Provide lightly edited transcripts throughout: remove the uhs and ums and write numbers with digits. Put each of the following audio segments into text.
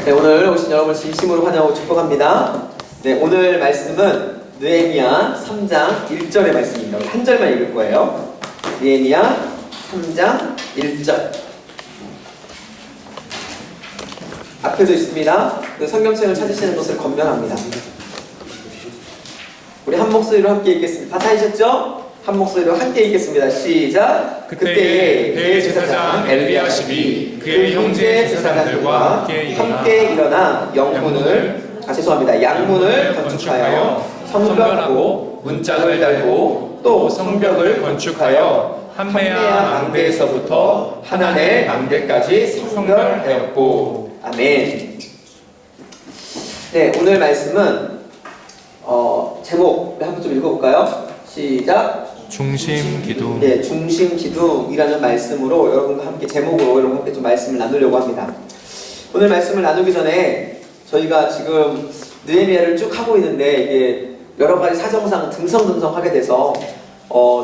네, 오늘 오신 여러분 진심으로 환영하고 축복합니다. 네, 오늘 말씀은 느헤미야 3장 1절의 말씀입니다. 한 절만 읽을 거예요. 느헤미야 3장 1절. 앞에도 있습니다. 그 성경책을 찾으시는 것을 권면합니다. 우리 한 목소리로 함께 읽겠습니다. 다 찾으셨죠? 한 목소리로 함께 읽겠습니다. 시작! 그때에 대제사장 엘리야십이 그의 형제 제사장들과 함께 일어나 양문을 건축하여 성벽하고 문짝을 달고 또 성벽을 건축하여 한메아 망대에서부터 하나넬 망대까지 성별하였고. 아멘. 네, 오늘 말씀은 제목을 한번 좀 읽어볼까요? 시작. 중심 기둥. 네, 중심 기둥이라는 말씀으로 여러분과 함께 제목으로 여러분과 함께 좀 말씀을 나누려고 합니다. 오늘 말씀을 나누기 전에 저희가 지금 느헤미야를 쭉 하고 있는데 이게 여러 가지 사정상 등성등성하게 돼서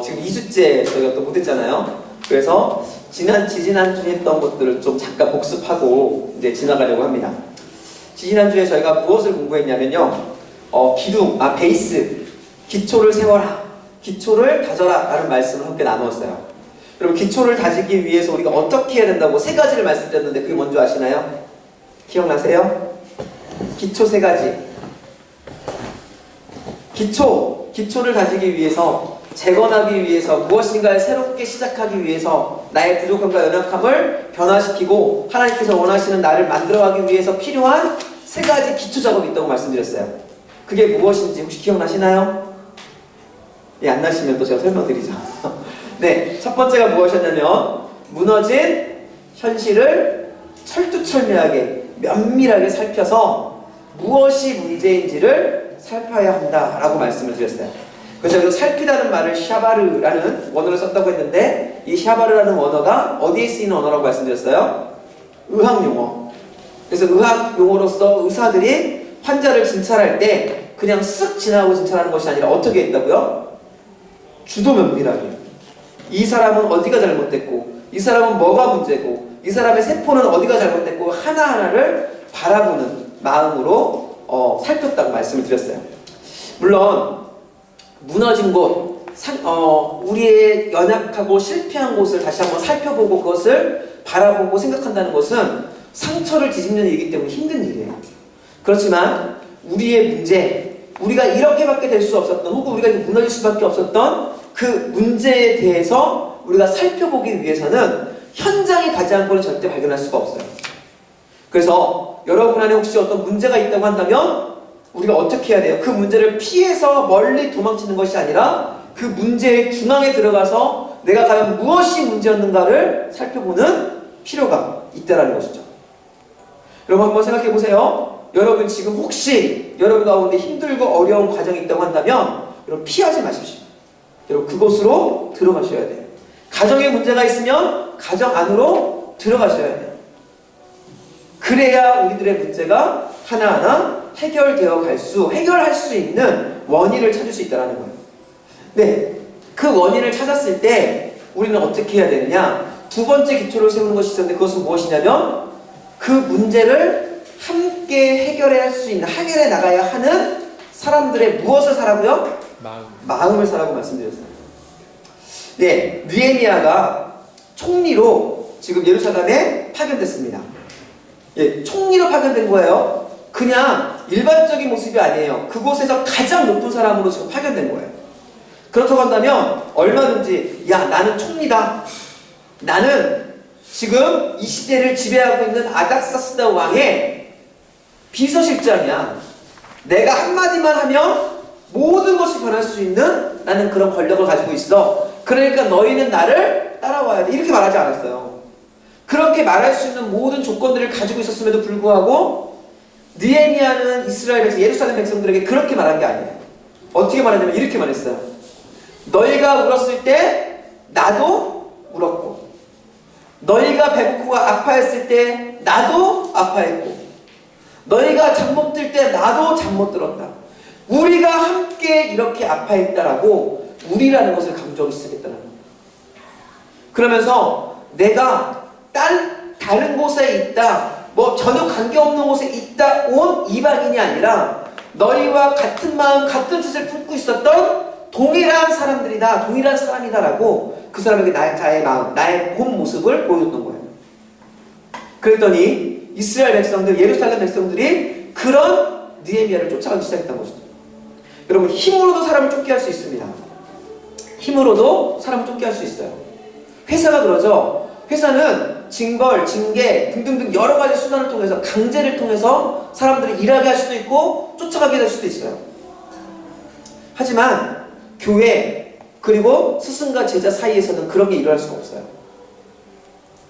지금 2주째 저희가 또 못했잖아요. 그래서 지지난주에 했던 것들을 좀 잠깐 복습하고 이제 지나가려고 합니다. 지지난주에 저희가 무엇을 공부했냐면요. 베이스, 기초를 세워라. 기초를 다져라 라는 말씀을 함께 나누었어요. 여러분, 기초를 다지기 위해서 우리가 어떻게 해야 된다고 세 가지를 말씀드렸는데 그게 뭔지 아시나요? 기억나세요? 기초 세 가지. 기초를 다지기 위해서, 재건하기 위해서, 무엇인가를 새롭게 시작하기 위해서 나의 부족함과 연약함을 변화시키고 하나님께서 원하시는 나를 만들어가기 위해서 필요한 세 가지 기초 작업이 있다고 말씀드렸어요. 그게 무엇인지 혹시 기억나시나요? 예, 안 나시면 또 제가 설명드리죠. 네, 첫 번째가 무엇이었냐면 무너진 현실을 철두철미하게 면밀하게 살펴서 무엇이 문제인지를 살펴야 한다라고 말씀을 드렸어요. 그래서 여기서 살피다는 말을 샤바르라는 원어를 썼다고 했는데 이 샤바르라는 원어가 어디에 쓰이는 언어라고 말씀드렸어요? 의학용어. 그래서 의학용어로서 의사들이 환자를 진찰할 때 그냥 쓱 지나가고 진찰하는 것이 아니라 어떻게 했다고요? 주도 면밀하게. 이 사람은 어디가 잘못됐고, 이 사람은 뭐가 문제고, 이 사람의 세포는 어디가 잘못됐고 하나하나를 바라보는 마음으로 살폈다고 말씀을 드렸어요. 물론 무너진 곳, 우리의 연약하고 실패한 곳을 다시 한번 살펴보고 그것을 바라보고 생각한다는 것은 상처를 뒤집는 일이기 때문에 힘든 일이에요. 그렇지만 우리의 문제, 우리가 이렇게밖에 될 수 없었던, 혹은 우리가 무너질 수밖에 없었던 그 문제에 대해서 우리가 살펴보기 위해서는 현장에 가지 않고는 절대 발견할 수가 없어요. 그래서 여러분 안에 혹시 어떤 문제가 있다고 한다면 우리가 어떻게 해야 돼요? 그 문제를 피해서 멀리 도망치는 것이 아니라 그 문제의 중앙에 들어가서 내가 과연 무엇이 문제였는가를 살펴보는 필요가 있다는 것이죠. 여러분 한번 생각해 보세요. 여러분 지금 혹시 여러분 가운데 힘들고 어려운 과정이 있다고 한다면 여러분 피하지 마십시오. 여러분 그곳으로 들어가셔야 돼요. 가정에 문제가 있으면 가정 안으로 들어가셔야 돼요. 그래야 우리들의 문제가 하나하나 해결할 수 있는 원인을 찾을 수 있다는 거예요. 네, 그 원인을 찾았을 때 우리는 어떻게 해야 되느냐? 두 번째 기초를 세우는 것이 있었는데 그것은 무엇이냐면 그 문제를 함께 해결해 나가야 하는 사람들의 무엇을 사라고요? 마음을 사라고 말씀드렸어요. 네, 느헤미야가 총리로 지금 예루살렘에 파견됐습니다. 예, 총리로 파견된 거예요. 그냥 일반적인 모습이 아니에요. 그곳에서 가장 높은 사람으로 지금 파견된 거예요. 그렇다고 한다면 얼마든지 나는 총리다. 나는 지금 이 시대를 지배하고 있는 아닥사스다 왕의 비서실장이야. 내가 한마디만 하면 모든 것이 변할 수 있는 나는 그런 권력을 가지고 있어. 그러니까 너희는 나를 따라와야 돼. 이렇게 말하지 않았어요. 그렇게 말할 수 있는 모든 조건들을 가지고 있었음에도 불구하고 느헤미야는 이스라엘 백성, 예루살렘 백성들에게 그렇게 말한 게 아니에요. 어떻게 말했냐면 이렇게 말했어요. 너희가 울었을 때 나도 울었고, 너희가 배고프고 아파했을 때 나도 아파했고, 너희가 잠 못 들 때 나도 잠 못 들었다. 우리가 함께 이렇게 아파했다라고 우리라는 것을 강조하기 시작했다는 거예요. 그러면서 내가 다른 곳에 있다, 뭐 전혀 관계없는 곳에 있다 온 이방인이 아니라 너희와 같은 마음 같은 뜻을 품고 있었던 동일한 사람들이다, 동일한 사람이다라고 그 사람에게 나의 마음, 나의 본 모습을 보여줬던 거예요. 그랬더니 이스라엘 백성들, 예루살렘 백성들이 그런 느헤미야를 쫓아가기 시작했던 것이죠. 여러분, 힘으로도 사람을 쫓게 할 수 있습니다. 힘으로도 사람을 쫓게 할 수 있어요. 회사가 그러죠. 회사는 징벌, 징계 등등등 여러 가지 수단을 통해서, 강제를 통해서 사람들을 일하게 할 수도 있고 쫓아가게 할 수도 있어요. 하지만 교회 그리고 스승과 제자 사이에서는 그런 게 일어날 수가 없어요.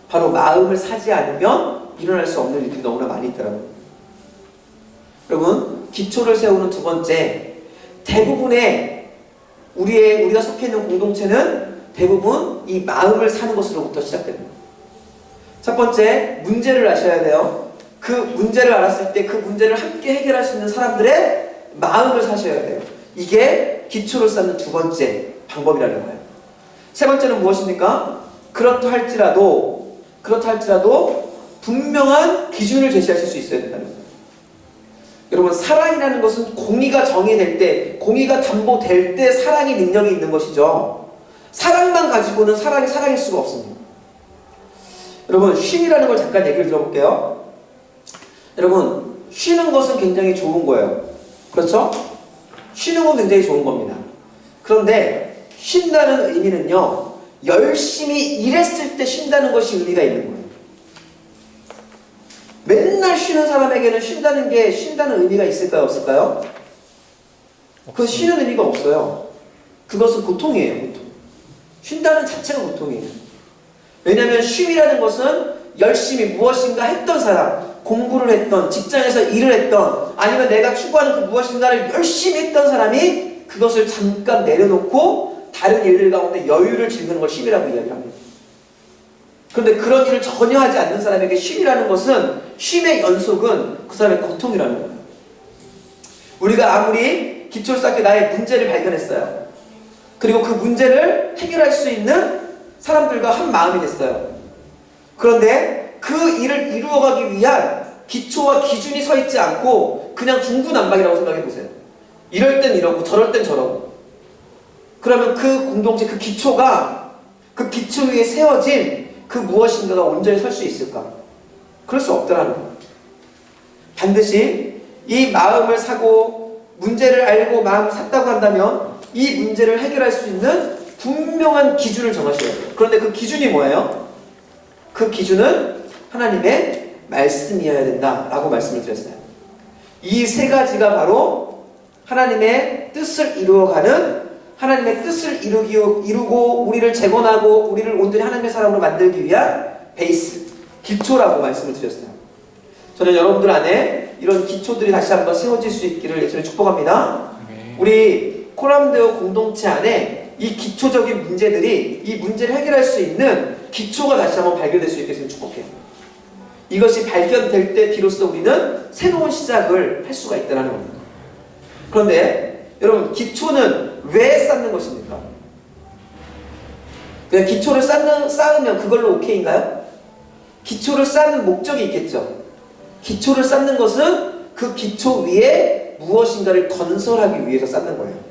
바로 마음을 사지 않으면 일어날 수 없는 일들이 너무나 많이 있더라고요. 여러분, 기초를 세우는 두 번째, 대부분의 우리가 속해 있는 공동체는 대부분 이 마음을 사는 것으로부터 시작됩니다. 첫 번째, 문제를 아셔야 돼요. 그 문제를 알았을 때 그 문제를 함께 해결할 수 있는 사람들의 마음을 사셔야 돼요. 이게 기초를 쌓는 두 번째 방법이라는 거예요. 세 번째는 무엇입니까? 그렇다 할지라도 분명한 기준을 제시하실 수 있어야 된다는 거예요. 여러분, 사랑이라는 것은 공의가 정의될 때, 공의가 담보될 때 사랑이 능력이 있는 것이죠. 사랑만 가지고는 사랑이 사랑일 수가 없습니다. 여러분, 쉼이라는 걸 잠깐 얘기를 들어볼게요. 여러분, 쉬는 것은 굉장히 좋은 거예요. 그렇죠? 쉬는 건 굉장히 좋은 겁니다. 그런데 쉰다는 의미는요, 열심히 일했을 때 쉰다는 것이 의미가 있는 거예요. 맨날 쉬는 사람에게는 쉰다는 의미가 있을까요? 없을까요? 그 쉬는 의미가 없어요. 그것은 고통이에요, 고통. 쉰다는 자체가 고통이에요. 왜냐하면 쉼이라는 것은 열심히 무엇인가 했던 사람, 공부를 했던, 직장에서 일을 했던, 아니면 내가 추구하는 그 무엇인가를 열심히 했던 사람이 그것을 잠깐 내려놓고 다른 일들 가운데 여유를 즐기는 걸 쉼이라고 이야기합니다. 그런데 그런 일을 전혀 하지 않는 사람에게 쉼이라는 것은, 쉼의 연속은 그 사람의 고통이라는 거예요. 우리가 아무리 기초를 쌓게 나의 문제를 발견했어요. 그리고 그 문제를 해결할 수 있는 사람들과 한 마음이 됐어요. 그런데 그 일을 이루어가기 위한 기초와 기준이 서 있지 않고 그냥 중구난방이라고 생각해 보세요. 이럴 땐 이러고 저럴 땐 저러고. 그러면 그 공동체, 그 기초 위에 세워진 그 무엇인가가 온전히 설 수 있을까? 그럴 수 없더라는 거예요. 반드시 이 마음을 사고 문제를 알고 마음을 샀다고 한다면 이 문제를 해결할 수 있는 분명한 기준을 정하셔야 돼요. 그런데 그 기준이 뭐예요? 그 기준은 하나님의 말씀이어야 된다라고 말씀을 드렸어요. 이 세 가지가 바로 하나님의 뜻을 이루어가는, 하나님의 뜻을 이루고 우리를 재건하고 우리를 온전히 하나님의 사람으로 만들기 위한 베이스, 기초라고 말씀을 드렸어요. 저는 여러분들 안에 이런 기초들이 다시 한번 세워질 수 있기를 예수님 축복합니다. 우리 코람데오 공동체 안에 이 기초적인 문제들이, 이 문제를 해결할 수 있는 기초가 다시 한번 발견될 수 있게 축복해요. 이것이 발견될 때 비로소 우리는 새로운 시작을 할 수가 있다는 겁니다. 그런데 여러분, 기초는 왜 쌓는 것입니까? 그냥 기초를 쌓으면 그걸로 오케이인가요? 기초를 쌓는 목적이 있겠죠. 기초를 쌓는 것은 그 기초 위에 무엇인가를 건설하기 위해서 쌓는 거예요.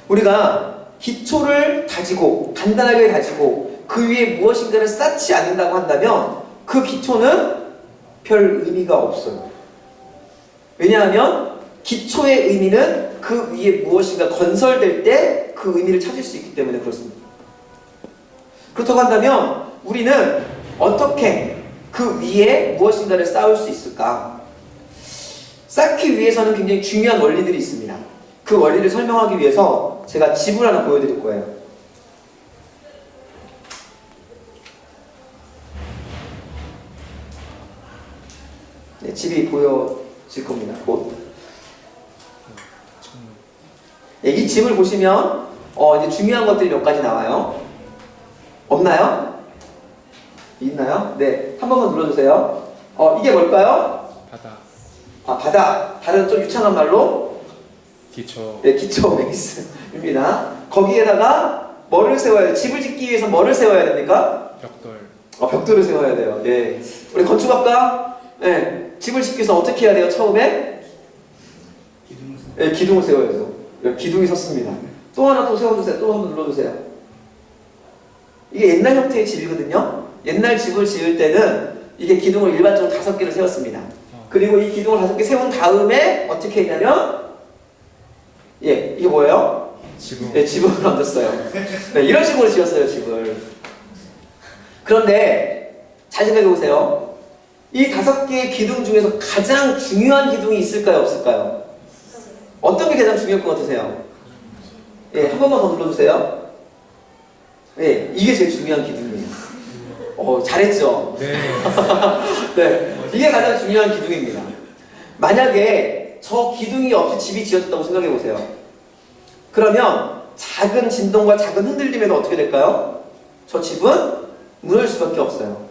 우리가 기초를 다지고, 단단하게 다지고 그 위에 무엇인가를 쌓지 않는다고 한다면 그 기초는 별 의미가 없어요. 왜냐하면 기초의 의미는 그 위에 무엇인가 건설될 때 그 의미를 찾을 수 있기 때문에 그렇습니다. 그렇다고 한다면 우리는 어떻게 그 위에 무엇인가를 쌓을 수 있을까? 쌓기 위해서는 굉장히 중요한 원리들이 있습니다. 그 원리를 설명하기 위해서 제가 집을 하나 보여드릴 거예요. 네, 집이 보여질 겁니다. 곧. 네, 이 집을 보시면 이제 중요한 것들이 몇 가지 나와요. 없나요? 있나요? 네, 한 번만 눌러주세요. 이게 뭘까요? 바다. 바다. 다른 좀 유창한 말로 기초. 네, 기초 베이스입니다. 거기에다가 뭐를 세워야 돼요? 집을 짓기 위해서 뭐를 세워야 됩니까? 벽돌. 벽돌을 세워야 돼요. 예. 우리 건축학과, 예. 집을 짓기 위해서 어떻게 해야 돼요? 처음에? 예, 기둥을 세워야죠. 기둥이 섰습니다. 또 하나 또 세워주세요. 또 한번 눌러주세요. 이게 옛날 형태의 집이거든요. 옛날 집을 지을 때는 이게 기둥을 일반적으로 5개를 세웠습니다. 그리고 이 기둥을 5개 세운 다음에 어떻게 했냐면, 예, 이게 뭐예요? 지붕. 네, 지붕을 얹었어요. 네, 이런 식으로 지었어요, 집을. 그런데 잘 생각해 보세요. 이 5개의 기둥 중에서 가장 중요한 기둥이 있을까요, 없을까요? 어떤 게 가장 중요할 것 같으세요? 예, 한 번만 더 눌러주세요. 예, 이게 제일 중요한 기둥이에요. 잘했죠? 네. 네, 이게 가장 중요한 기둥입니다. 만약에 저 기둥이 없이 집이 지어졌다고 생각해 보세요. 그러면 작은 진동과 작은 흔들림에도 어떻게 될까요? 저 집은 무너질 수밖에 없어요.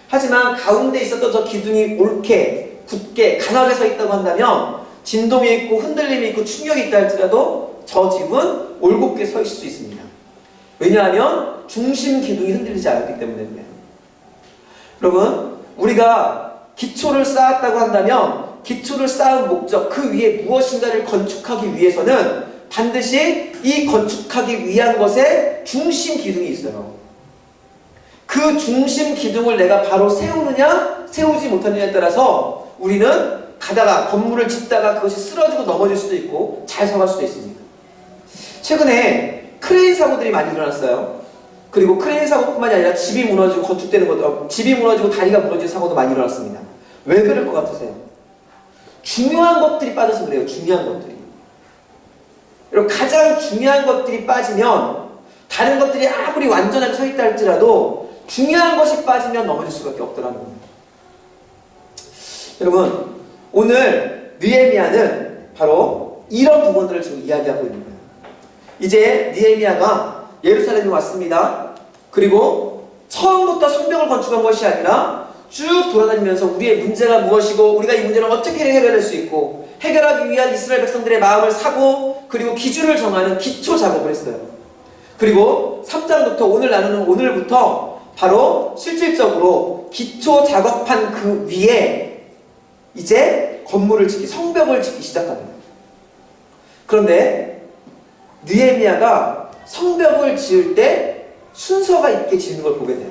하지만 가운데 있었던 저 기둥이 옳게, 굳게, 강하게 서 있다고 한다면 진동이 있고 흔들림이 있고 충격이 있다 할지라도 저 집은 올곧게 서 있을 수 있습니다. 왜냐하면 중심 기둥이 흔들리지 않았기 때문에 그래요. 여러분, 우리가 기초를 쌓았다고 한다면 기초를 쌓은 목적, 그 위에 무엇인가를 건축하기 위해서는 반드시 이 건축하기 위한 것에 중심 기둥이 있어요. 그 중심 기둥을 내가 바로 세우느냐 세우지 못하느냐에 따라서 우리는 가다가 건물을 짓다가 그것이 쓰러지고 넘어질 수도 있고 잘 서갈 수도 있습니다. 최근에 크레인 사고들이 많이 일어났어요. 그리고 크레인 사고뿐만이 아니라 집이 무너지고 건축되는 것도, 집이 무너지고 다리가 무너지는 사고도 많이 일어났습니다. 왜 그럴 것 같으세요? 중요한 것들이 빠져서 그래요. 중요한 것들이. 그리고 가장 중요한 것들이 빠지면 다른 것들이 아무리 완전하게 서 있다 할지라도 중요한 것이 빠지면 넘어질 수밖에 없더라는 겁니다. 여러분, 오늘 느헤미야는 바로 이런 부분들을 지금 이야기하고 있는 거예요. 이제 느헤미야가 예루살렘에 왔습니다. 그리고 처음부터 성벽을 건축한 것이 아니라 쭉 돌아다니면서 우리의 문제가 무엇이고 우리가 이 문제를 어떻게 해결할 수 있고 해결하기 위한 이스라엘 백성들의 마음을 사고 그리고 기준을 정하는 기초 작업을 했어요. 그리고 3장부터 오늘 나누는 오늘부터 바로 실질적으로 기초 작업한 그 위에 이제 건물을 짓기, 성벽을 짓기 시작합니다. 그런데 느헤미야가 성벽을 지을 때 순서가 있게 지는 걸 보게 돼요.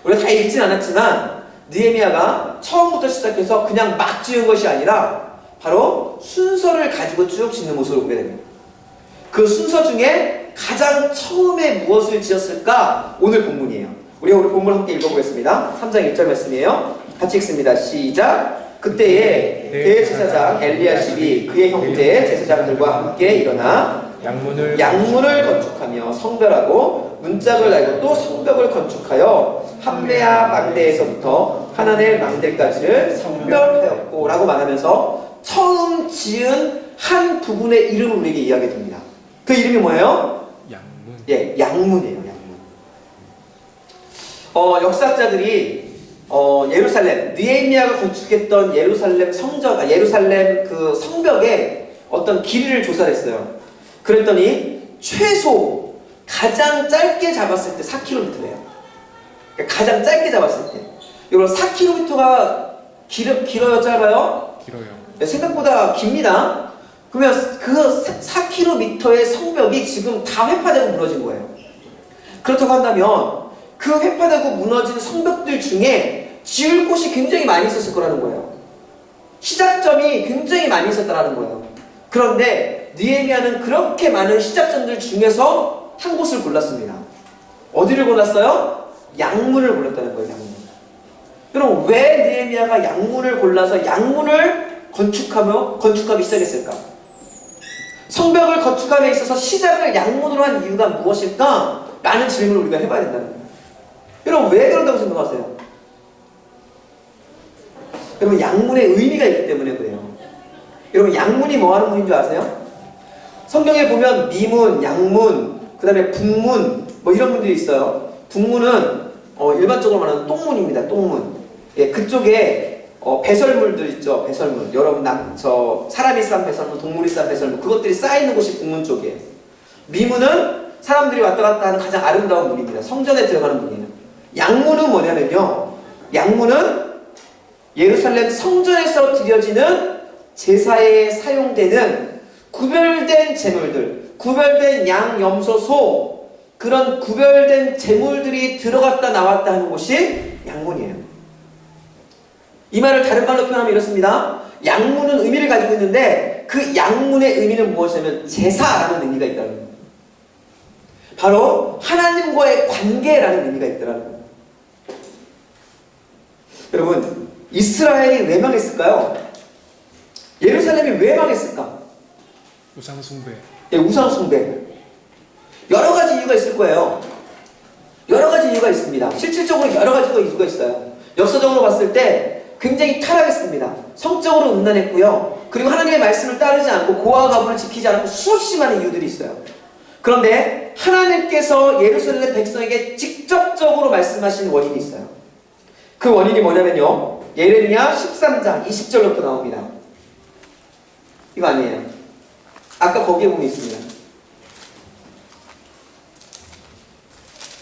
우리가 다 읽진 않았지만 느헤미야가 처음부터 시작해서 그냥 막 지은 것이 아니라 바로 순서를 가지고 쭉 짓는 모습을 보게 됩니다. 그 순서 중에 가장 처음에 무엇을 지었을까? 오늘 본문이에요. 우리 본문 함께 읽어보겠습니다. 3장 1절 말씀이에요. 같이 읽습니다. 시작! 그때에 대제사장 엘리야십이 그의 형제 제사장들과 함께 일어나 양문을 건축하며 성별하고 문짝을 달고 또 성벽을 건축하여 함메아 망대에서부터 하나넬 망대까지를 성별하였고 라고 말하면서 처음 지은 한 부분의 이름을 우리에게 이야기해줍니다. 그 이름이 뭐예요? 양문. 예, 양문이에요. 양문. 역사학자들이 예루살렘, 느헤미야가 건축했던 예루살렘 성전, 예루살렘 그 성벽에 어떤 길이를 조사를 했어요. 그랬더니 최소 가장 짧게 잡았을 때 4km래요. 그러니까 가장 짧게 잡았을 때. 여러분 4km가 길어요, 짧아요? 길어요. 네, 생각보다 깁니다. 그러면 그 4km의 성벽이 지금 다 회파되고 무너진 거예요. 그렇다고 한다면 그 회파되고 무너진 성벽들 중에 지을 곳이 굉장히 많이 있었을 거라는 거예요. 시작점이 굉장히 많이 있었다는 거예요. 그런데 느헤미야는 그렇게 많은 시작점들 중에서 한 곳을 골랐습니다. 어디를 골랐어요? 양문을 골랐다는 거예요. 양문. 여러분, 왜 느헤미야가 양문을 골라서 양문을 건축하기 시작했을까? 성벽을 건축함에 있어서 시작을 양문으로 한 이유가 무엇일까? 라는 질문을 우리가 해봐야 된다는 거예요. 여러분, 왜 그런다고 생각하세요? 여러분, 양문의 의미가 있기 때문에 그래요. 여러분, 양문이 뭐 하는 문인 줄 아세요? 성경에 보면 미문, 양문, 그 다음에 북문 뭐 이런 문들이 있어요. 북문은 일반적으로 말하는 똥문입니다. 똥문. 예, 그쪽에 배설물들 있죠. 배설물. 여러분, 사람이 싼 배설물, 동물이 싼 배설물, 그것들이 쌓여있는 곳이 북문 쪽이에요. 미문은 사람들이 왔다 갔다 하는 가장 아름다운 문입니다. 성전에 들어가는 문이에요. 양문은 뭐냐면요, 양문은 예루살렘 성전에서 드려지는 제사에 사용되는 구별된 제물들, 구별된 양, 염소, 소, 그런 구별된 제물들이 들어갔다 나왔다 하는 곳이 양문이에요. 이 말을 다른 말로 표현하면 이렇습니다. 양문은 의미를 가지고 있는데 그 양문의 의미는 무엇이냐면 제사라는 의미가 있다는 거예요. 바로 하나님과의 관계라는 의미가 있더라는 거예요. 여러분, 이스라엘이 왜 망했을까요? 예루살렘이 왜 망했을까? 우상숭배. 예, 우상숭배. 여러 가지 이유가 있을 거예요. 여러 가지 이유가 있습니다. 실질적으로 여러 가지 이유가 있어요. 역사적으로 봤을 때 굉장히 타락했습니다. 성적으로 음란했고요. 그리고 하나님의 말씀을 따르지 않고 고아와 가부를 지키지 않고 수없이 많은 이유들이 있어요. 그런데 하나님께서 예루살렘 백성에게 직접적으로 말씀하신 원인이 있어요. 그 원인이 뭐냐면요, 예레미야 13장 20절부터 나옵니다. 이거 아니에요. 아까 거기에 보면 있습니다.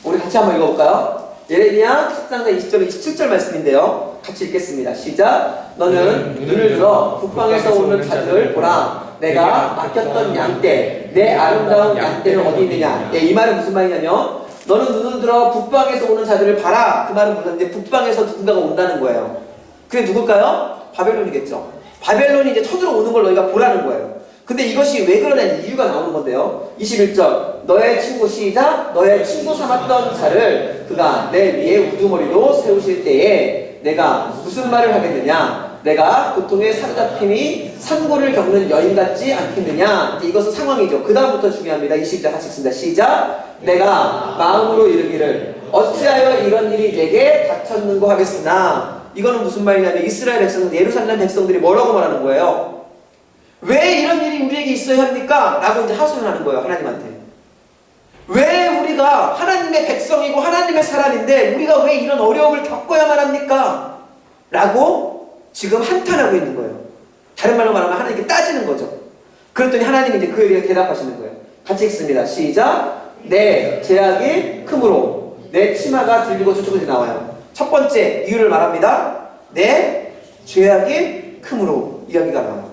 우리 같이 한번 읽어볼까요? 예레미야 13장 20절 27절 말씀인데요. 같이 읽겠습니다. 시작. 너는 눈을 들어 북방에서 오는 자들을 보라. 내가 맡겼던 양떼, 내 아름다운 양떼는 어디 있느냐. 이 말은 무슨 말이냐면, 너는 눈을 들어 북방에서 오는 자들을 봐라. 그 말은 무슨, 이제 북방에서 누군가가 온다는 거예요. 그게 누굴까요? 바벨론이겠죠. 바벨론이 이제 쳐들어 오는 걸 너희가 보라는 거예요. 근데 이것이 왜 그러냐는 이유가 나오는 건데요. 21절. 너의 친구, 시작. 너의 친구 삼았던 자를 그가 내 위에 우두머리로 세우실 때에 내가 무슨 말을 하겠느냐. 내가 고통에 사로잡힘이 산고를 겪는 여인 같지 않겠느냐. 이것은 상황이죠. 그 다음부터 중요합니다. 22절 같이 읽습니다. 시작. 내가 마음으로 이르기를 어찌하여 이런 일이 내게 닥쳤는고 하겠으나. 이거는 무슨 말이냐면 이스라엘 백성은, 예루살렘 백성들이 뭐라고 말하는 거예요? 왜 이런 일이 우리에게 있어야 합니까? 라고 이제 하소연하는 거예요, 하나님한테. 왜 우리가 하나님의 백성이고 하나님의 사람인데 우리가 왜 이런 어려움을 겪어야만 합니까? 라고 지금 한탄하고 있는 거예요. 다른 말로 말하면 하나님께 따지는 거죠. 그랬더니 하나님이 이제 그에 대해 대답하시는 거예요. 같이 읽습니다. 시작. 내 제약이 크므로 내 치마가 들리고 저쪽으로 나와요. 첫 번째 이유를 말합니다. 내 죄악이 크므로 이야기가 나와요.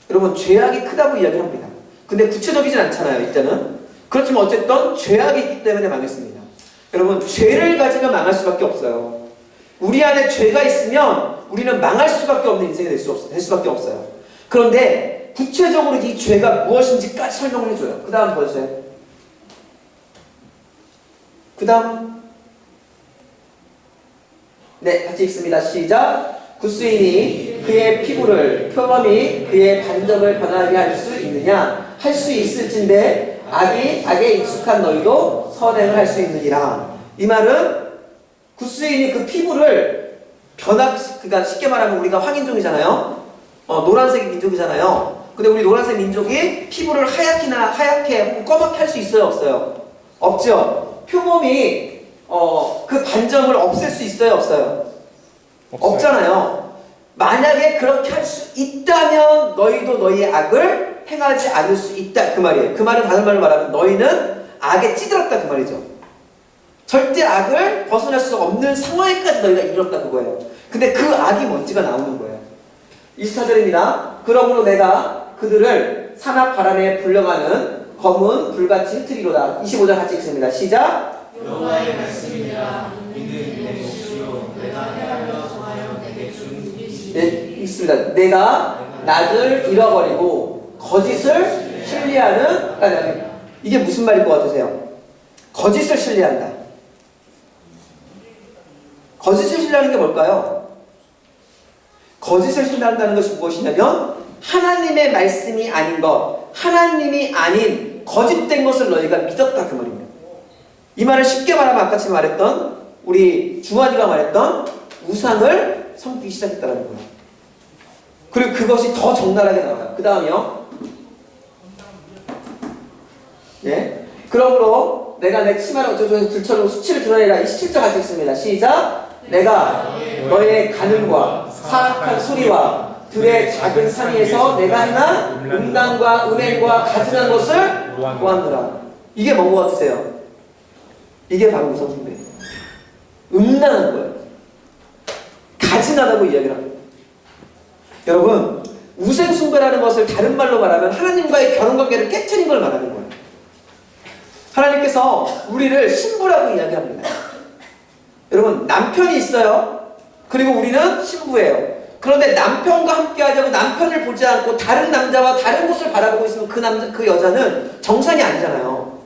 여러분, 죄악이 크다고 이야기합니다. 근데 구체적이진 않잖아요, 이때는. 그렇지만 어쨌든 죄악이 있기 때문에 망했습니다. 여러분, 죄를 가지면 망할 수밖에 없어요. 우리 안에 죄가 있으면 우리는 망할 수밖에 없는 인생이 될 수밖에 없어요. 그런데 구체적으로 이 죄가 무엇인지까지 설명을 해줘요. 그 다음 보세요. 그 다음, 네, 같이 읽습니다. 시작. 굿수인이 그의 피부를 표범이 그의 반점을 변하게 할 수 있느냐? 할 수 있을진데 악에 익숙한 너희도 선행을 할 수 있느니라. 이 말은 굿수인이 그 피부를 그러니까 쉽게 말하면 우리가 황인종이잖아요. 노란색 민족이잖아요. 근데 우리 노란색 민족이 피부를 하얗게 혹은 검게 할 수 있어요, 없어요? 없죠. 표범이 그 반점을 없앨 수 있어요, 없어요? 없잖아요. 만약에 그렇게 할 수 있다면 너희도 너희의 악을 행하지 않을 수 있다, 그 말이에요. 그 말은 다른 말로 말하면 너희는 악에 찌들었다, 그 말이죠. 절대 악을 벗어날 수 없는 상황에까지 너희가 이르렀다, 그거예요. 근데 그 악이 뭔지가 나오는 거예요. 24절입니다. 그러므로 내가 그들을 산악 바람에 불려가는 검은 불같이 흩트리로다. 25절 같이 읽습니다. 시작. 여호와의 말씀이라 이는 내 몫이요 내가 헤아려 정하여 내게 준 일이시니. 네, 읽습니다. 내가 낯을 잃어버리고 거짓을 신뢰하는, 이게 무슨 말일 것 같으세요? 거짓을 신뢰한다. 거짓을 신뢰하는 게 뭘까요? 거짓을 신뢰한다는 것이 무엇이냐면 하나님의 말씀이 아닌 것, 하나님이 아닌 거짓된 것을 너희가 믿었다, 그 말입니다. 이 말을 쉽게 말하면 아까 제가 말했던, 우리 중환이가 말했던 우상을 섬기기 시작했다는 거예요. 그리고 그것이 더 적나라하게 나와요. 그 다음이요. 예. 그러므로 내가 내 치마를 어쩌고 들처럼 수치를 드러내라. 27절 같이 읽습니다. 시작. 내가 너의 가늠과 사악한 소리와 들의 작은 산위에서 내가 행한 음란과 음행과 가증한 것을 보았노라. 이게 뭔 것 같으세요? 이게 바로 우상숭배예요. 음란한 거예요. 가증하다고 이야기를 합니다. 여러분, 우생숭배라는 것을 다른 말로 말하면 하나님과의 결혼관계를 깨트린 걸 말하는 거예요. 하나님께서 우리를 신부라고 이야기합니다. 여러분, 남편이 있어요. 그리고 우리는 신부예요. 그런데 남편과 함께 하자고 남편을 보지 않고 다른 남자와 다른 곳을 바라보고 있으면 그 여자는 정상이 아니잖아요.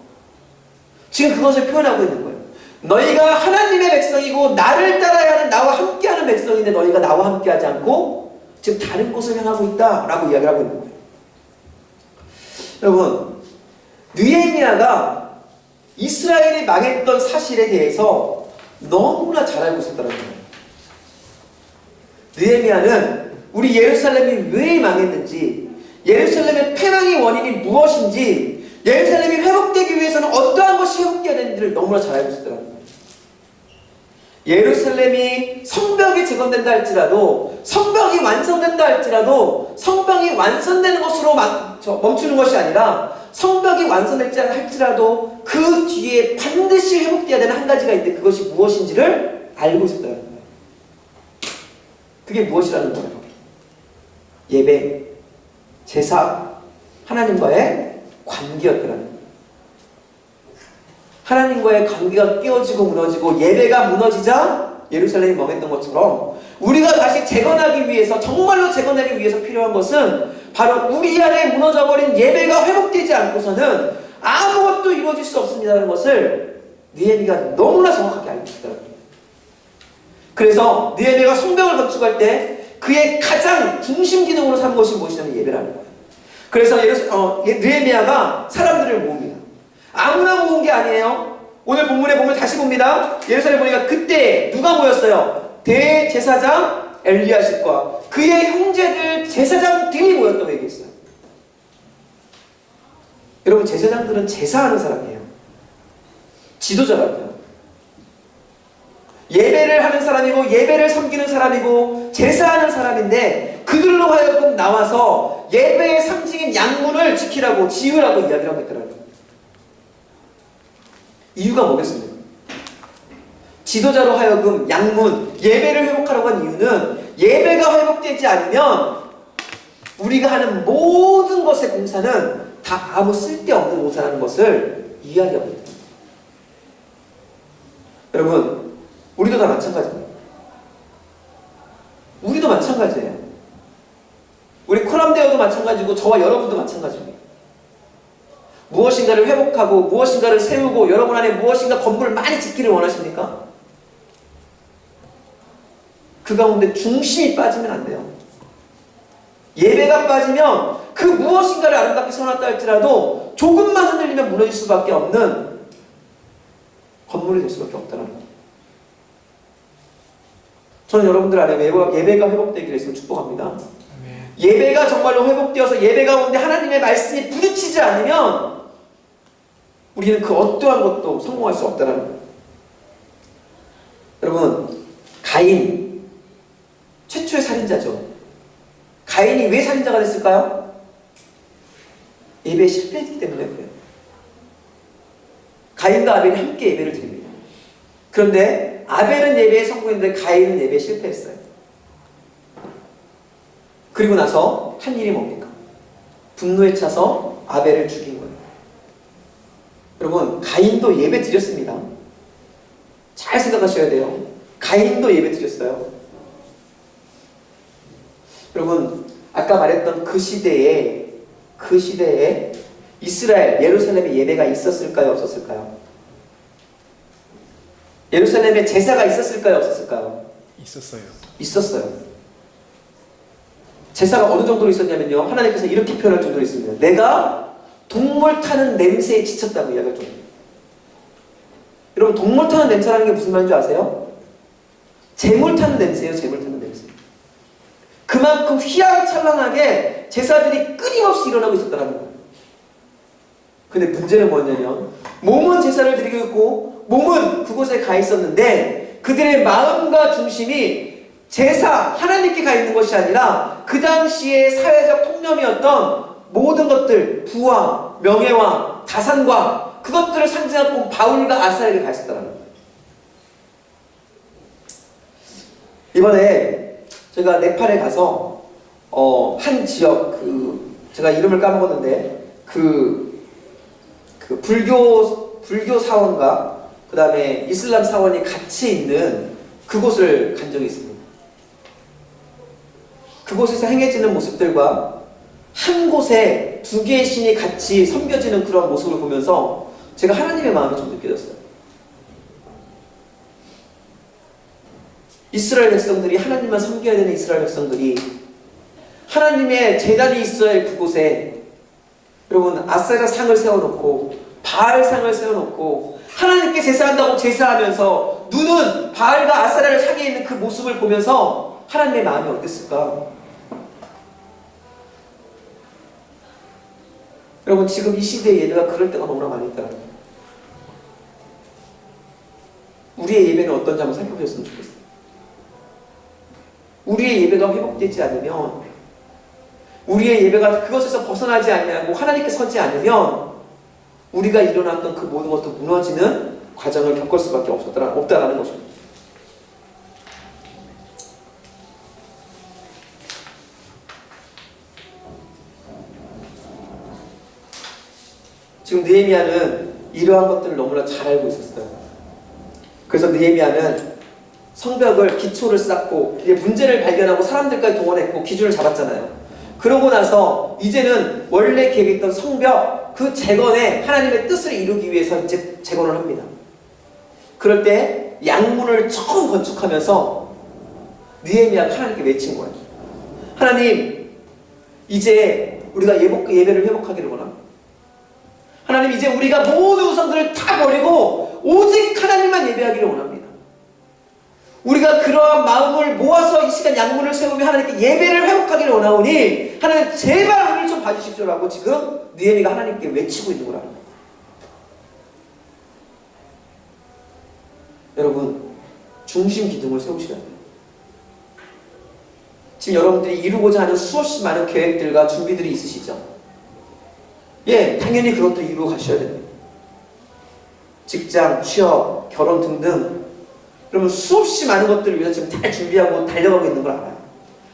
지금 그것을 표현하고 있는 거예요. 너희가 하나님의 백성이고 나를 따라야 하는 나와 함께하는 백성인데 너희가 나와 함께하지 않고 지금 다른 곳을 향하고 있다라고 이야기를 하고 있는 거예요. 여러분, 느헤미야가 이스라엘이 망했던 사실에 대해서 너무나 잘 알고 있었다는 거예요. 느헤미야는 우리 예루살렘이 왜 망했는지, 예루살렘의 패망의 원인이 무엇인지, 예루살렘이 회복되기 위해서는 어떠한 것이 회복되어야 되는지를 너무나 잘 알고 있었다는 거예요. 예루살렘이 성벽이 재건된다 할지라도, 성벽이 완성된다 할지라도 성벽이 완성되는 것으로 멈추는 것이 아니라 성벽이 완성됐지 할지라도 그 뒤에 반드시 회복되어야 되는 한 가지가 있는데 그것이 무엇인지를 알고 있었다는 거예요. 그게 무엇이라는 거예요? 예배, 제사, 하나님과의 관계였더라는 거예요. 하나님과의 관계가 깨어지고 무너지고 예배가 무너지자 예루살렘이 멍했던 것처럼 우리가 다시 재건하기 위해서, 정말로 재건하기 위해서 필요한 것은 바로 우리 안에 무너져버린 예배가 회복되지 않고서는 아무것도 이루어질 수 없습니다라는 것을 느헤미야가 너무나 정확하게 알고 있더라고요. 그래서 느헤미야가 성벽을 건축할 때 그의 가장 중심 기능으로 삼은 것이 무엇이냐면 예배라는 거예요. 그래서 느헤미야가 사람들을 모읍니다. 아무나 모은 게 아니에요. 오늘 본문에 보면 다시 봅니다. 예루살렘 보니까 그때 누가 모였어요? 대제사장 엘리야십과 그의 형제들 제사장들이 모였다고 얘기했어요. 여러분, 제사장들은 제사하는 사람이에요. 지도자라고요. 예배를 하는 사람이고 예배를 섬기는 사람이고 제사하는 사람인데 그들로 하여금 나와서 예배의 상징인 양문을 지키라고, 지으라고 이야기를 하고 있더라고요. 이유가 뭐겠습니까? 지도자로 하여금 양문, 예배를 회복하라고 한 이유는 예배가 회복되지 않으면 우리가 하는 모든 것의 공사는 다 아무 쓸데없는 공사라는 것을 이야기하고 있다. 여러분, 우리도 다 마찬가지입니다. 우리도 마찬가지예요. 우리 코람데오도 마찬가지고 저와 여러분도 마찬가지입니다. 무엇인가를 회복하고 무엇인가를 세우고 여러분 안에 무엇인가 건물을 많이 짓기를 원하십니까? 그 가운데 중심이 빠지면 안 돼요. 예배가 빠지면 그 무엇인가를 아름답게 세워놨다 할지라도 조금만 흔들리면 무너질 수밖에 없는 건물이 될 수밖에 없다는 거예요. 저는 여러분들 안에 예배가 회복되기를 했으면 축복합니다. 아멘. 예배가 정말로 회복되어서 예배 가운데 하나님의 말씀이 부딪히지 않으면 우리는 그 어떠한 것도 성공할 수 없다는 거예요. 여러분, 가인 최초의 살인자죠. 가인이 왜 살인자가 됐을까요? 예배에 실패했기 때문에 그래요. 가인과 아벨이 함께 예배를 드립니다. 그런데 아벨은 예배에 성공했는데 가인은 예배에 실패했어요. 그리고 나서 한 일이 뭡니까? 분노에 차서 아벨을 죽인 거예요. 여러분, 가인도 예배 드렸습니다. 잘 생각하셔야 돼요. 가인도 예배 드렸어요. 여러분, 아까 말했던 그 시대에 이스라엘, 예루살렘에 예배가 있었을까요? 없었을까요? 예루살렘에 제사가 있었을까요? 없었을까요? 있었어요. 있었어요. 제사가 어느 정도로 있었냐면요, 하나님께서 이렇게 표현할 정도로 있습니다. 내가 동물 타는 냄새에 지쳤다고 이야기할 정도. 여러분, 동물 타는 냄새라는 게 무슨 말인 줄 아세요? 재물 타는 냄새예요. 재물 타는 냄새. 그만큼 휘황찬란하게 제사들이 끊임없이 일어나고 있었다는 거예요. 근데 문제는 뭐냐면 몸은 제사를 드리고 있고 몸은 그곳에 가 있었는데 그들의 마음과 중심이 제사, 하나님께 가 있는 것이 아니라 그 당시의 사회적 통념이었던 모든 것들, 부와 명예와 다산과 그것들을 상징하고 바울과 아사에게 가 있었다는 거예요. 이번에 제가 네팔에 가서 한 지역 제가 이름을 까먹었는데 그 불교 사원과 그 다음에 이슬람 사원이 같이 있는 그곳을 간 적이 있습니다. 그곳에서 행해지는 모습들과 한 곳에 두 개의 신이 같이 섬겨지는 그런 모습을 보면서 제가 하나님의 마음을 좀 느껴졌어요. 이스라엘 백성들이, 하나님만 섬겨야 되는 이스라엘 백성들이 하나님의 제단이 있어야 할 그곳에, 여러분, 아세라 상을 세워놓고 바알 상을 세워놓고 하나님께 제사한다고 제사하면서 눈은 바알과 아세라를 향해 있는 그 모습을 보면서 하나님의 마음이 어땠을까? 여러분, 지금 이 시대의 예배가 그럴 때가 너무나 많이 있다는 거예요. 우리의 예배는 어떤지 한번 살펴보셨으면 좋겠어요. 우리의 예배가 회복되지 않으면, 우리의 예배가 그것에서 벗어나지 않냐고 하나님께 서지 않으면 우리가 일어났던 그 모든 것도 무너지는 과정을 겪을 수밖에 없다라는 것입니다. 지금 느헤미야는 이러한 것들을 너무나 잘 알고 있었어요. 그래서 느헤미야는 성벽을, 기초를 쌓고 이제 문제를 발견하고 사람들까지 동원했고 기준을 잡았잖아요. 그러고 나서 이제는 원래 계획했던 성벽 그 재건에 하나님의 뜻을 이루기 위해서 이제 재건을 합니다. 그럴 때 양문을 처음 건축하면서 느헤미야가 하나님께 외친 거예요. 하나님, 이제 우리가 예배를 회복하기를 원합니다. 하나님, 이제 우리가 모든 우상들을 다 버리고 오직 하나님만 예배하기를 원합니다. 우리가 그러한 마음을 모아서 이 시간 양문을 세우며 하나님께 예배를 회복하기를 원하오니 하나님 제발 우리를 좀 봐주십시오라고 지금 느헤미야가 하나님께 외치고 있는 거라는 거예요. 여러분, 중심 기둥을 세우시라는 거예요. 지금 여러분들이 이루고자 하는 수없이 많은 계획들과 준비들이 있으시죠? 예, 당연히 그것도 이루어 가셔야 됩니다. 직장, 취업, 결혼 등등, 그러면 수없이 많은 것들을 위해서 지금 잘 준비하고 달려가고 있는 걸 알아요.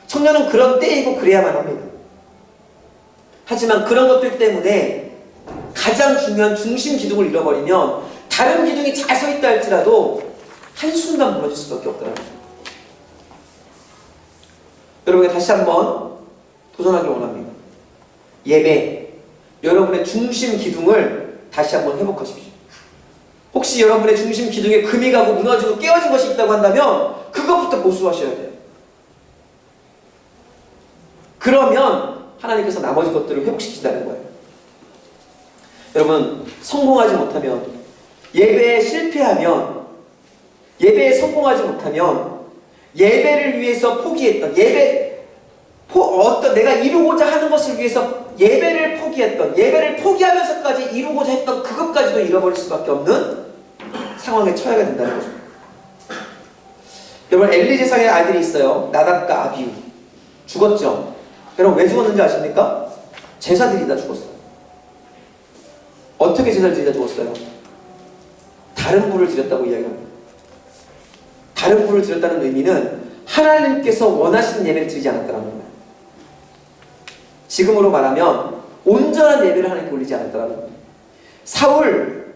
청년은 그런 때이고 그래야만 합니다. 하지만 그런 것들 때문에 가장 중요한 중심 기둥을 잃어버리면 다른 기둥이 잘 서 있다 할지라도 한순간 무너질 수밖에 없더라고요. 여러분에게 다시 한번 도전하기를 원합니다. 예배, 여러분의 중심 기둥을 다시 한번 회복하십시오. 혹시 여러분의 중심 기둥에 금이 가고 무너지고 깨어진 것이 있다고 한다면 그것부터 고수하셔야 돼요. 그러면 하나님께서 나머지 것들을 회복시킨다는 거예요. 여러분, 성공하지 못하면, 예배에 실패하면, 예배에 성공하지 못하면 예배를 위해서 포기했던, 어떤 내가 이루고자 하는 것을 위해서 예배를 포기했던, 예배를 포기하면서까지 이루고자 했던 그것까지도 잃어버릴 수밖에 없는 상황에 처해가 된다는 거죠. 여러분, 엘리 제사장의 아들이 있어요. 나답과 아비후. 죽었죠. 여러분, 왜 죽었는지 아십니까? 제사 드리다 죽었어요. 어떻게 제사를 드리다 죽었어요? 다른 불을 드렸다고 이야기합니다. 다른 불을 드렸다는 의미는 하나님께서 원하시는 예배를 드리지 않았다는 거예요. 지금으로 말하면 온전한 예배를 하나님께 올리지 않았다는 거예요. 사울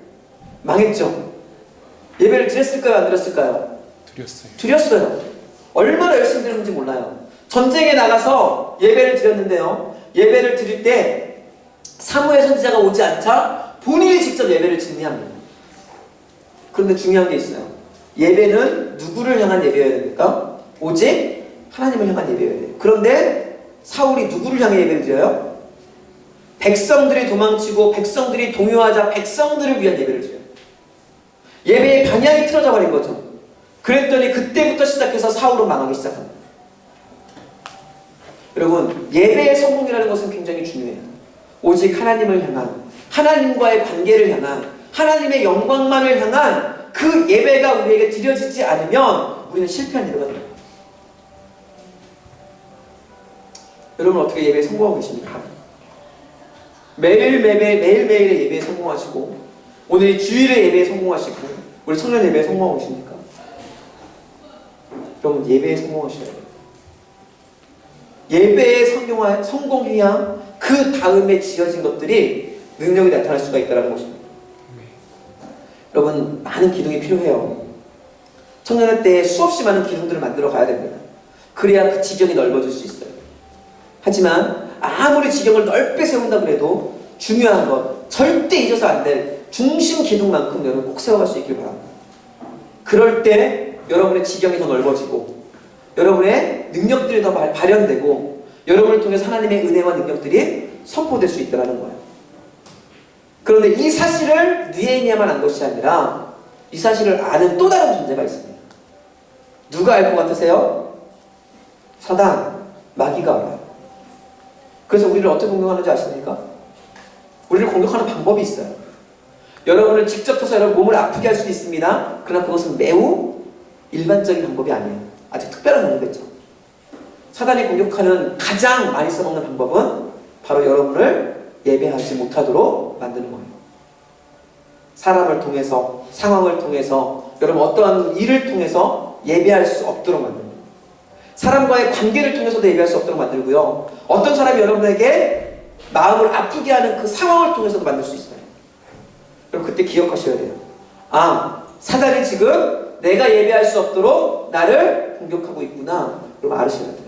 망했죠. 예배를 드렸을까요? 안 드렸을까요? 드렸어요. 얼마나 열심히 드렸는지 몰라요. 전쟁에 나가서 예배를 드렸는데요, 예배를 드릴 때 사무엘 선지자가 오지 않자 본인이 직접 예배를 진리합니다. 그런데 중요한 게 있어요. 예배는 누구를 향한 예배여야 됩니까? 오직 하나님을 향한 예배여야 돼요. 그런데 사울이 누구를 향해 예배를 드려요? 백성들이 도망치고 백성들이 동요하자 백성들을 위한 예배를 드려요. 예배의 방향이 틀어져 버린 거죠. 그랬더니 그때부터 시작해서 사울은 망하기 시작합니다. 여러분, 예배의 성공이라는 것은 굉장히 중요해요. 오직 하나님을 향한, 하나님과의 관계를 향한, 하나님의 영광만을 향한 그 예배가 우리에게 드려지지 않으면 우리는 실패한 예배가 됩니다. 여러분, 어떻게 예배에 성공하고 계십니까? 매일매일의 예배에 성공하시고, 오늘 주일의 예배에 성공하시고, 우리 청년 예배에 성공하고 계십니까? 여러분 예배에 성공하셔야 돼요. 예배에 성공해야 그 다음에 지어진 것들이 능력이 나타날 수가 있다는 것입니다. 여러분 많은 기둥이 필요해요. 청년회 때 수없이 많은 기둥들을 만들어 가야 됩니다. 그래야 그 지경이 넓어질 수 있어요. 하지만 아무리 지경을 넓게 세운다 그래도 중요한 것, 절대 잊어서 안 될 중심 기둥만큼 여러분 꼭 세워갈 수 있길 바랍니다. 그럴 때 여러분의 지경이 더 넓어지고 여러분의 능력들이 더 발현되고 여러분을 통해서 하나님의 은혜와 능력들이 선포될 수 있다는 거예요. 그런데 이 사실을 느헤미야만 안 것이 아니라 이 사실을 아는 또 다른 존재가 있습니다. 누가 알 것 같으세요? 사단, 마귀가 알아요. 그래서 우리를 어떻게 공격하는지 아십니까? 우리를 공격하는 방법이 있어요. 여러분을 직접 쳐서 여러분 몸을 아프게 할 수도 있습니다. 그러나 그것은 매우 일반적인 방법이 아니에요. 아주 특별한 방법이죠. 사단이 공격하는 가장 많이 써먹는 방법은 바로 여러분을 예배하지 못하도록 만드는 거예요. 사람을 통해서, 상황을 통해서, 여러분 어떠한 일을 통해서 예배할 수 없도록 만듭니다. 사람과의 관계를 통해서도 예배할 수 없도록 만들고요. 어떤 사람이 여러분에게 마음을 아프게 하는 그 상황을 통해서도 만들 수 있어요. 그럼 그때 기억하셔야 돼요. 아, 사단이 지금 내가 예배할 수 없도록 나를 공격하고 있구나. 여러분 알으셔야 돼요.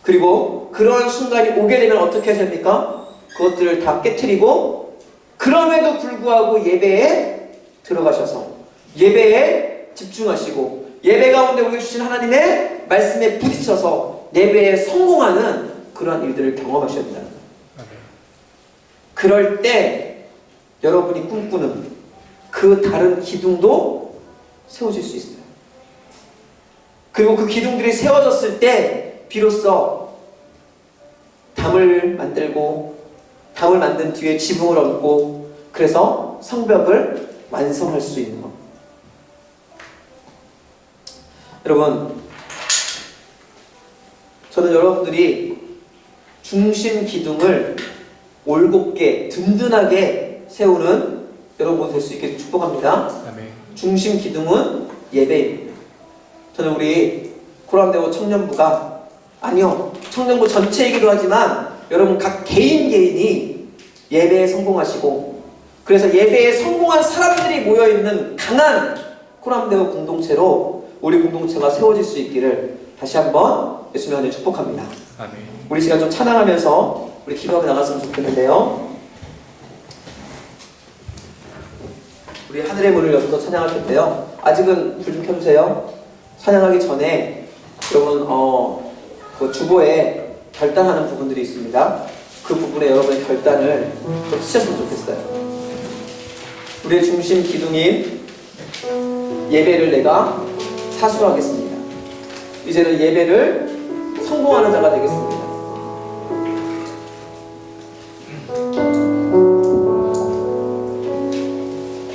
그리고 그런 순간이 오게 되면 어떻게 하셔야 됩니까? 그것들을 다 깨트리고 그럼에도 불구하고 예배에 들어가셔서 예배에 집중하시고 예배 가운데 우리 주신 하나님의 말씀에 부딪혀서 예배에 성공하는 그러한 일들을 경험하셔야 된다는 거예요. 그럴 때 여러분이 꿈꾸는 그 다른 기둥도 세워질 수 있어요. 그리고 그 기둥들이 세워졌을 때 비로소 담을 만든 뒤에 지붕을 얹고 그래서 성벽을 완성할 수 있는 것. 여러분, 저는 여러분들이 중심 기둥을 올곧게 든든하게 세우는 여러분 될 수 있게 축복합니다. 아멘. 중심 기둥은 예배입니다. 저는 우리 코람데오 청년부가 아니요, 청년부 전체이기도 하지만 여러분 각 개인이 예배에 성공하시고 그래서 예배에 성공한 사람들이 모여있는 강한 코람데오 공동체로 우리 공동체가 세워질 수 있기를 다시 한번 예수님의 은혜를 축복합니다. 아멘. 우리 시간 좀 찬양하면서 우리 기도하며 나갔으면 좋겠는데요. 우리 하늘의 문을 열어서 찬양할 텐데요. 아직은 불 좀 켜주세요. 찬양하기 전에 여러분 그 주보에 결단하는 부분들이 있습니다. 그 부분에 여러분의 결단을 좀 쓰셨으면 좋겠어요. 우리의 중심 기둥인 예배를 내가 사수하겠습니다. 이제는 예배를 성공하는 자가 되겠습니다.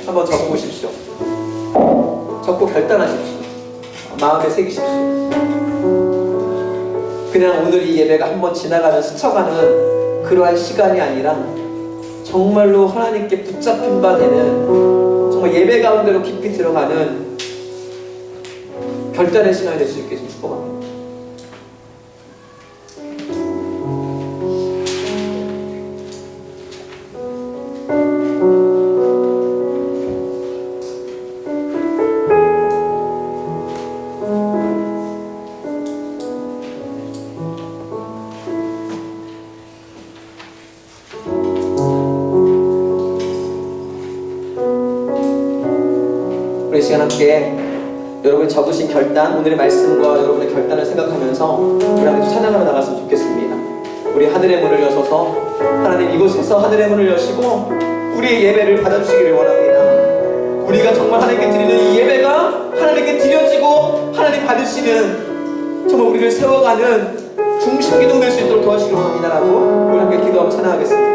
한번 적어보십시오. 적고 결단하십시오. 마음에 새기십시오. 그냥 오늘 이 예배가 한번 지나가면 스쳐가는 그러한 시간이 아니라 정말로 하나님께 붙잡힌 바 되는 정말 예배 가운데로 깊이 들어가는 결단의 시간이 될 수 있게 좀 축복합니다. 우리 시간 함께 여러분이 적으신 결단, 오늘의 말씀과 여러분의 결단을 생각하면서 우리 함께 찬양하러 나갔으면 좋겠습니다. 우리 하늘의 문을 여셔서 하나님 이곳에서 하늘의 문을 여시고 우리의 예배를 받아주시기를 원합니다. 우리가 정말 하나님께 드리는 이 예배가 하나님께 드려지고 하나님 받으시는 정말 우리를 세워가는 중심 기둥 될 수 있도록 도와주시기 원합니다라고 우리 함께 기도하고 찬양하겠습니다.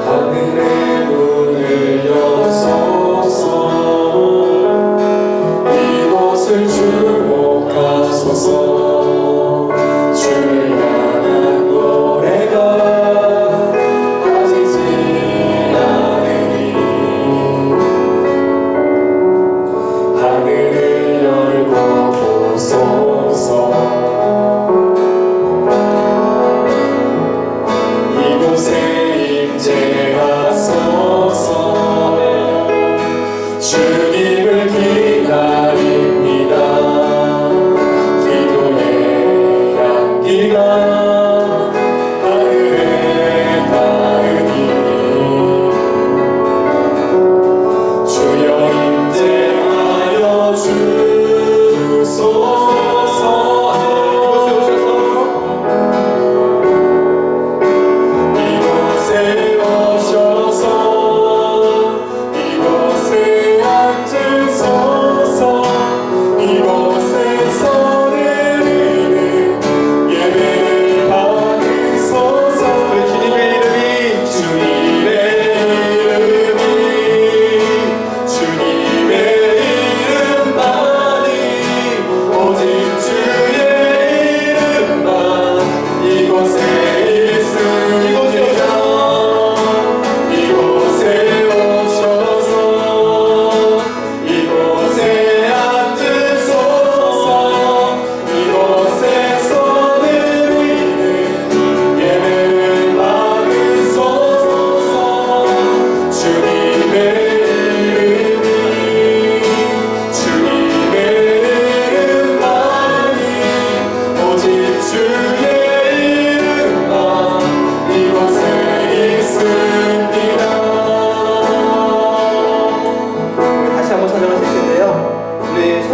하늘의 문을 여소서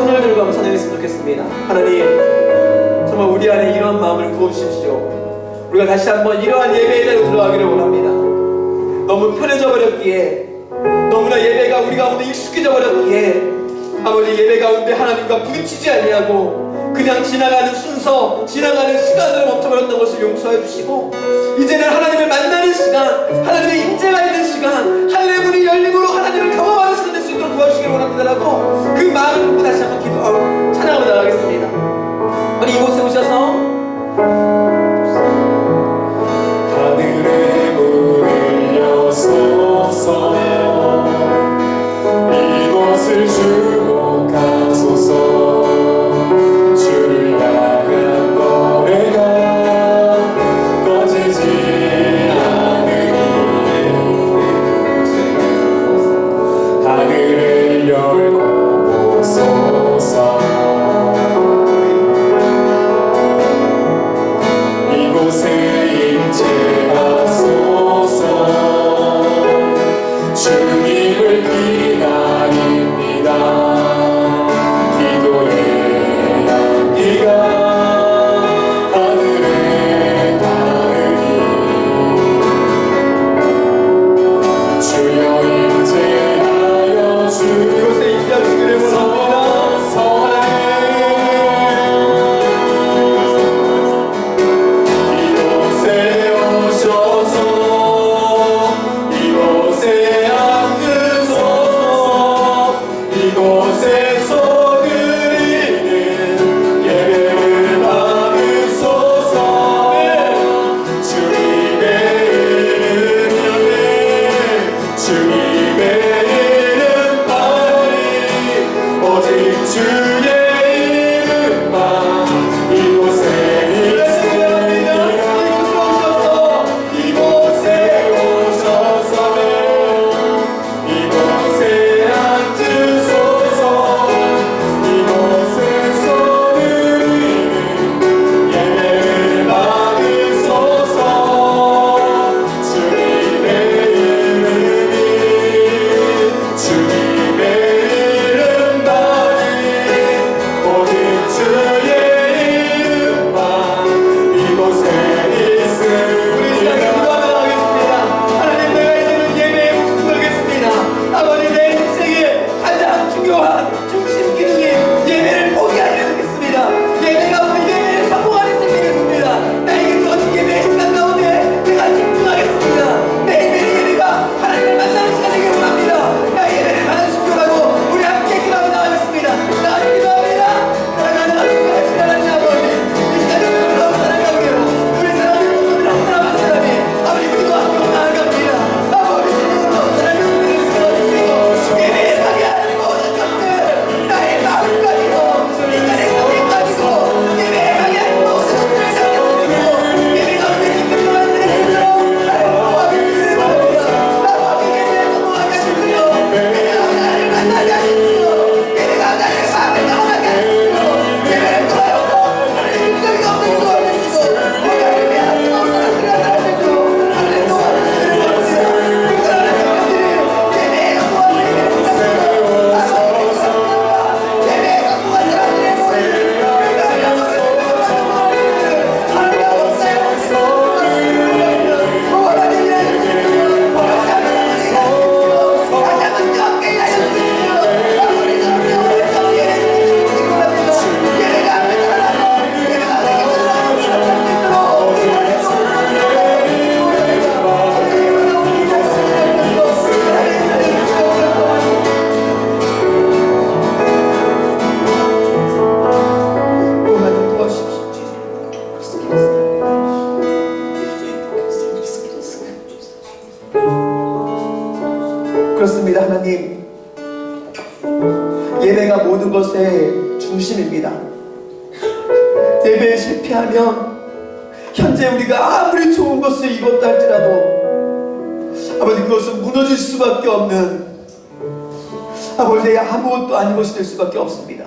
손을 들고 한번 찬양했으면 좋겠습니다. 하나님, 정말 우리 안에 이런 마음을 부어주십시오. 우리가 다시 한번 이러한 예배의 자리로 들어가기를 원합니다. 너무 편해져 버렸기에, 너무나 예배가 우리 가운데 익숙해져 버렸기에 아버지 예배 가운데 하나님과 부딪히지 아니하고 그냥 지나가는 순서, 지나가는 시간으로 멈춰버렸던 것을 용서해 주시고, 이제는 하나님을 만나는 시간, 하나님의 임재가 있는 시간, 하늘의 문이 열림으로 하나님을 경험하는 시간 될 수 있도록 도와주시기를 원합니다라고 그 마음을 갖고 다시 한번 기도하고 찬양하고 나가겠습니다. 우리 이곳에 오셔서 하늘의 문을 여소서, 이곳을 주목하소서. 주를 향한 노래가 꺼지지 않으니 하늘을 열고 보소서. 이곳에 임재하소서. 주님을 기다립니다. 기도의 향기가 하늘에 닿으니 주여 임재하여 이곳에 임재하시기를 원합니다. 이곳에 오셔서 이곳에 앉으소서. 이곳에서 드리는 예배를 받으소서. 주님의 이름에 주님의 이름만이, 오직 주의 이름만 이곳에 있습니다. 이곳에 오셔서 이곳에 앉으소서. 이곳에서 드리는 예배를 받으소서. 주님의 이름이 주님의 이름만이, 오직 주의 이름만 이곳에 있습니다. 하나님, 내가 이제는 예배에 목숨 걸겠습니다. 아버지, 내 인생의 가장 중요한 중심 기능이 예배를 포기하지 않겠습니다. 예배가 우리 예배에 성공하는 인생이 되겠습니다. 나에게 주어진 예배의 시간 가운데 내가 집중하겠습니다. 내 예배가 하나님을 만나는 시간이길 원합니다. 나 예배를 받는 순간하고 우리 함께 기도하며 나가겠습니다. 나가는 기도합니다. 사랑하는 하나님, 하나님 아버지, 이 시간에 너무 사랑하고요. 우리 사랑하는 분들이랑 사랑하는 사람이 아버지 우리도 함께 나아갑니다. 아버지 주님으로 사랑하는 분들을 세워주시고 예배에 가게 하는 모든 것들, 나의 마음까지도 인간의 성의까지도 예배에 가게 하는 모든 것들을 살려주시고, 예배가 우리 기쁨을 만드는 힘으로 나를 도와주시기를 바랍니다. 나와 예배에 성공하게 하시고요. 예배가 나를 만나게 하시고요. 예배가 나의 마음을 경험하게 하시고요. 예배를 통하여서 나를 인정이 없는 걸 도와주시고, 우리가 예배에 함께 나온 사람들이 하나를 뵙고 하나님 도와주시기를 바랍니다. 그 사랑하는 성도들이 예배에 성공하는 예배를 부탁드립니다. 예배에 성공한 사람들의 모습을 그렇습니다. 하나님, 예배가 모든 것의 중심입니다. 예배에 실패하면 현재 우리가 아무리 좋은 것을 입었다 할지라도 아버지 그것은 무너질 수밖에 없는, 아버지 아무것도 아닌 것이 될 수밖에 없습니다.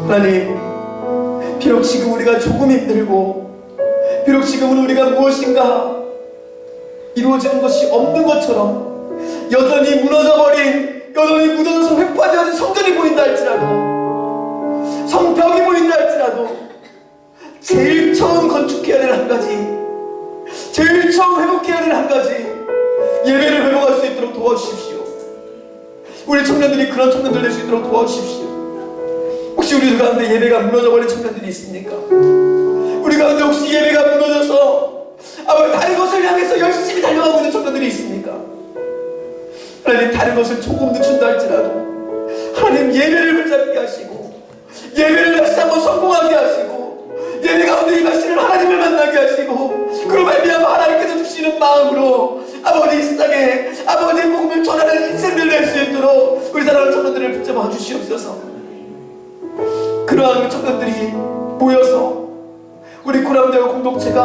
하나님, 비록 지금 우리가 조금 힘들고 비록 지금은 우리가 무엇인가 이루어지는 것이 없는 것처럼 여전히 무너져버린 여전히 묻어져서 획파되어진 성전이 보인다 할지라도, 성벽이 보인다 할지라도, 제일 처음 건축해야 될 한 가지, 제일 처음 회복해야 될 한 가지, 예배를 회복할 수 있도록 도와주십시오. 우리 청년들이 그런 청년들 될 수 있도록 도와주십시오. 혹시 우리 가운데 예배가 무너져버린 청년들이 있습니까? 우리 가운데 혹시 예배가 무너져서 아버지 다른 것을 향해서 열심히 달려가고 있는 청년들이 있습니까? 하나님, 다른 것을 조금 늦춘다 할지라도 하나님 예배를 붙잡게 하시고, 예배를 다시 한번 성공하게 하시고, 예배 가운데 임하시는 하나님을 만나게 하시고, 그로 말미암아 하나님께서 주시는 마음으로 아버지 이 세상에 아버지의 복음을 전하는 인생을 낼 수 있도록 우리 사랑하는 청년들을 붙잡아 주시옵소서. 그러한 청년들이 모여서 우리 코람대교 공동체가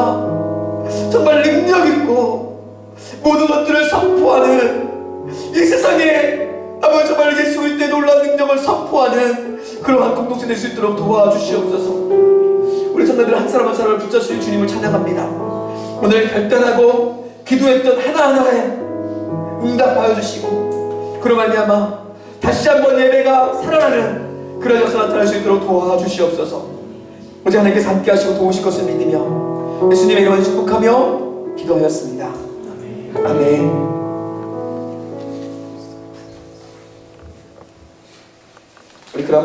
정말 능력있고 모든 것들을 선포하는, 이 세상에 아버지 정말 예수 그리스도의 놀라운 능력을 선포하는 그러한 공동체 될 수 있도록 도와주시옵소서. 우리 청년들 한 사람 한 사람을 붙잡으신 주님을 찬양합니다. 오늘 결단하고 기도했던 하나하나에 응답하여 주시고, 그로 말미암아 다시 한번 예배가 살아나는 그런 역사 나타날 수 있도록 도와주시옵소서. 오직 하나님께서 함께 하시고 도우실 것을 믿으며 예수님의 이름으로 축복하며 기도하였습니다. 아멘. 우리 그런